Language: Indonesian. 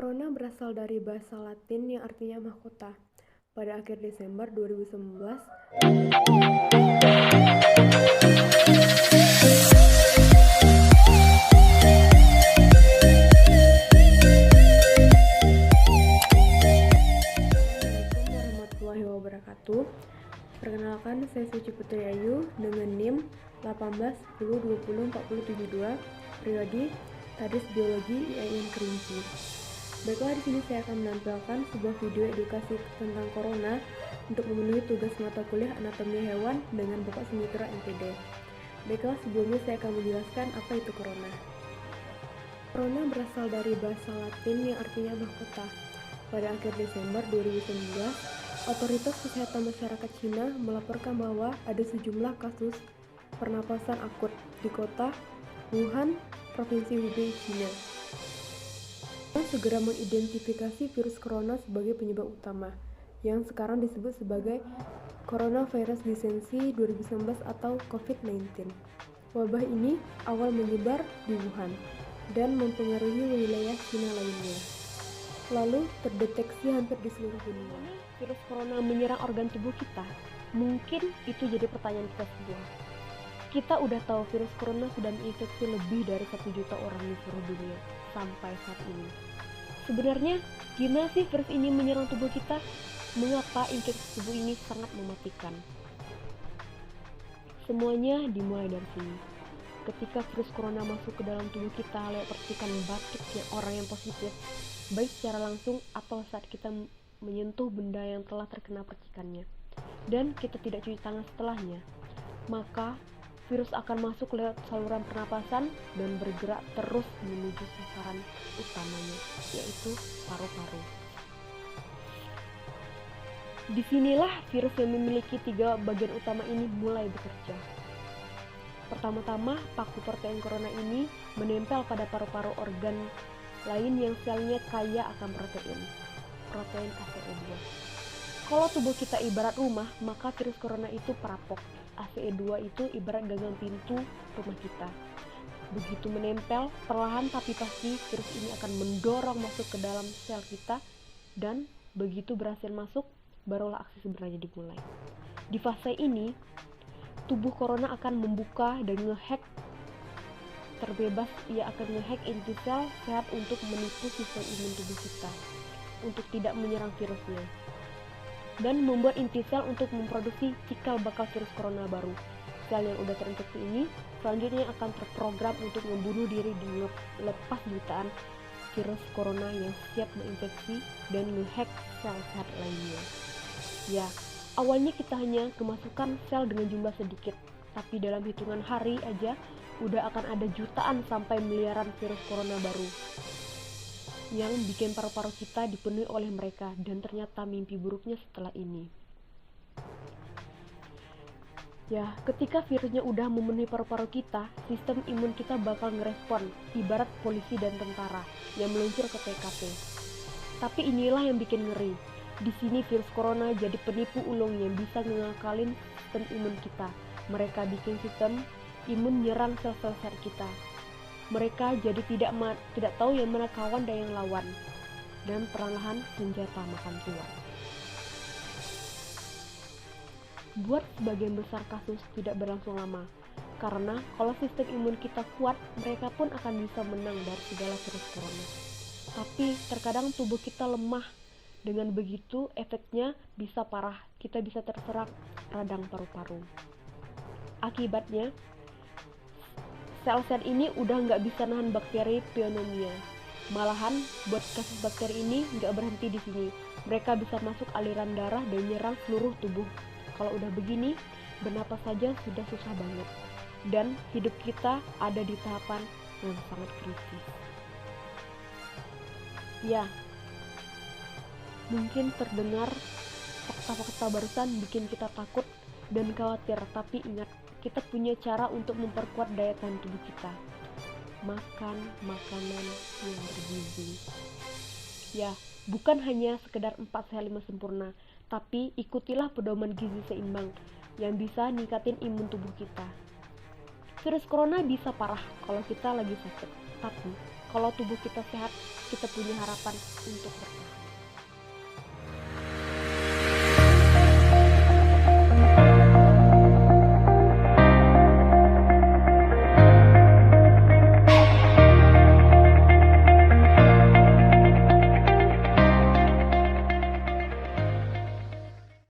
Corona berasal dari bahasa Latin yang artinya mahkota. Pada akhir Desember 2019, Assalamualaikum warahmatullahi wabarakatuh. Perkenalkan, saya Suci Putri Ayu dengan NIM 1810204072, pribadi Tadis Biologi IAIN Kerinci. Baiklah, di sini saya akan menampilkan sebuah video edukasi tentang corona untuk memenuhi tugas mata kuliah anatomi hewan dengan Bapak Sumitra MPD. Baiklah, sebelumnya saya akan menjelaskan apa itu corona. Corona berasal dari bahasa Latin yang artinya mahkota. Pada akhir Desember 2019, Otoritas Kesehatan Masyarakat Cina melaporkan bahwa ada sejumlah kasus pernapasan akut di kota Wuhan, Provinsi Hubei, China. Segera mengidentifikasi virus corona sebagai penyebab utama, yang sekarang disebut sebagai Coronavirus Disease 2019 atau COVID-19. Wabah ini awal menyebar di Wuhan dan mempengaruhi wilayah Cina lainnya, lalu terdeteksi hampir di seluruh dunia. Virus corona menyerang organ tubuh kita. Mungkin itu jadi pertanyaan kita semua. Kita udah tahu virus corona sudah menginfeksi lebih dari 1 juta orang di seluruh dunia sampai saat ini. Sebenarnya gimana sih virus ini menyerang tubuh kita? Mengapa infeksi tubuh ini sangat mematikan? Semuanya dimulai dari sini. Ketika virus corona masuk ke dalam tubuh kita lewat percikan batuk orang yang positif, baik secara langsung atau saat kita menyentuh benda yang telah terkena percikannya, dan kita tidak cuci tangan setelahnya, maka virus akan masuk lewat saluran pernapasan dan bergerak terus menuju sasaran utamanya, yaitu paru-paru. Disinilah virus yang memiliki 3 bagian utama ini mulai bekerja. Pertama-tama, paku protein corona ini menempel pada paru-paru organ lain yang selnya kaya akan protein ACE2. Kalau tubuh kita ibarat rumah, maka virus corona itu perampok. ACE2 itu ibarat gagang pintu rumah kita. Begitu menempel, perlahan tapi pasti virus ini akan mendorong masuk ke dalam sel kita, dan begitu berhasil masuk, barulah aksi sebenarnya dimulai. Di fase ini, tubuh corona akan membuka dan ngehack terbebas. Ia akan ngehack inti sel sehat untuk menipu sistem imun tubuh kita untuk tidak menyerang virusnya, dan membuat inti sel untuk memproduksi cikal bakal virus corona baru. Sel yang udah terinfeksi ini selanjutnya akan terprogram untuk membunuh diri dengan lepas jutaan virus corona yang siap menginfeksi dan ngehack sel sehat lainnya. Ya, awalnya kita hanya kemasukan sel dengan jumlah sedikit, tapi dalam hitungan hari aja udah akan ada jutaan sampai miliaran virus corona baru yang bikin paru-paru kita dipenuhi oleh mereka, dan ternyata mimpi buruknya setelah ini. Ya, ketika virusnya udah memenuhi paru-paru kita, sistem imun kita bakal ngerespon, ibarat polisi dan tentara yang meluncur ke TKP. Tapi inilah yang bikin ngeri. Di sini virus corona jadi penipu ulung yang bisa ngakalin sistem imun kita. Mereka bikin sistem imun nyerang sel-sel sehat kita. Mereka jadi tidak tahu yang mana kawan dan yang lawan, dan perlahan senjata makan tuan. Buat sebagian besar kasus tidak berlangsung lama, karena kalau sistem imun kita kuat, mereka pun akan bisa menang dari segala virus corona. Tapi terkadang tubuh kita lemah. Dengan begitu efeknya bisa parah, kita bisa terserang radang paru-paru. Akibatnya, sel-sel ini udah nggak bisa nahan bakteri pneumonia. Malahan, buat kasus bakteri ini nggak berhenti di sini. Mereka bisa masuk aliran darah dan menyerang seluruh tubuh. Kalau udah begini, bernapas saja sudah susah banget. Dan hidup kita ada di tahapan yang sangat kritis. Ya, mungkin terdengar fakta-fakta barusan bikin kita takut dan khawatir, tapi ingat, kita punya cara untuk memperkuat daya tahan tubuh kita. Makan makanan yang bergizi. Ya, bukan hanya sekedar 4 sehat 5 sempurna, tapi ikutilah pedoman gizi seimbang yang bisa ningkatin imun tubuh kita. Virus corona bisa parah kalau kita lagi sakit, tapi Kalau tubuh kita sehat, kita punya harapan untuk bertahan.